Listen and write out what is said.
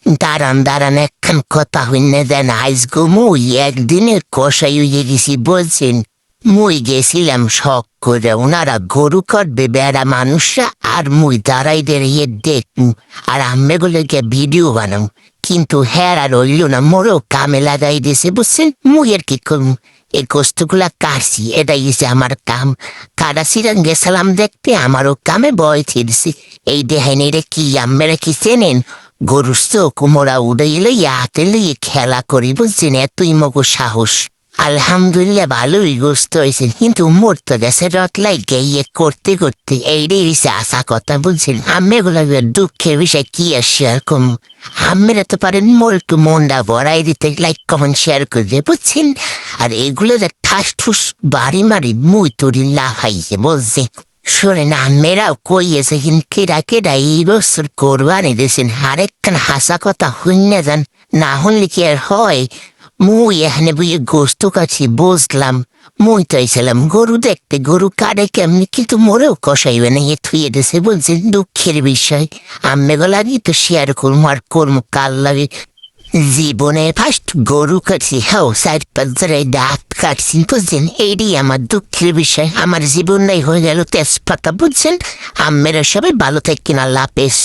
দাঁড়ান দাঁড়ান একখান কথা হইনে দেন আইজগো মুই একদিনের কষাই হইয়ে গেছি বলছেন। মুই গেছিলাম শখ করে, ওনারা গরু কাটবে বেড়া মানুষরা, আর মুই দাঁড়াইদের ইয়ে দেখু আর আম্মেগুলো গিয়ে ভিডিও বানাম। কিন্তু হ্যাঁ আর রইল না, মোরও কামে লাগাই দিয়েছে বুঝছেন। মুই আর কি করুম, এই গোস্তগুলা কাটছি, এটাই গেছে আমার কাম। কাটাছিলাম গেছিলাম দেখতে, আমারও কামে বয় থিরছি। এই দেহেন রে কি আম্মেরা কি চেনেন? গরুস্থ কুমোরা উড়াইলে হাতে লইয়ে খেলা করি বুঝছেন, এতই মগো সাহস। আলহামদুলিল্লাহ ভালোই গোস্ত হয়েছে, কিন্তু মোর তো গেছে রতলাই গিয়ে করতে করতে এইটাই হয়েছে আশা কথা বুঝছেন। আম্মেগুলো দুঃখের বিষয় কি আর শেয়ার করুন। আম্মেরা তো পারেন মোর একটু মনটা ভরাই দিতে, লাইক কমেন্ট শেয়ার করে বুঝছেন। আর এগুলো যে ঠাস ঠুস বাড়ি মারি মুই তোরি লাফাইছে বুঝছেন। শোনেন আম্মেরাও কইয়েছে, কিন্তু কেডা কেডা এই বছর কোরবানি দিয়েছেন। আরেকখান হাসা কথা হইনা যান, না হলে কি আর হয়। মুই এখানে বুঝে গোস্ত কাছি বুঝলাম। মুই তো আইছিলাম গরু দেখতে, গরু কাটে কেমনি, কিন্তু মোরেও কষাইবে না, এ থুয়ে দিছে বলছেন। দুঃখের বিষয়, আম্মে লাগে তো শেয়ার করবো আর করবো কাল লাগে। জীবনে ফার্স্ট গরু কাটছি, হাও 4-5 জায়গায় দাঁত কাটছি বুঝছেন। এইটাই আমার দুঃখের বিষয়, আমার জীবনটাই হয়ে গেল তেজপাতা বুঝছেন। আম্মেরা সবাই ভালো থাকেন, আল্লাহ হাফেজ।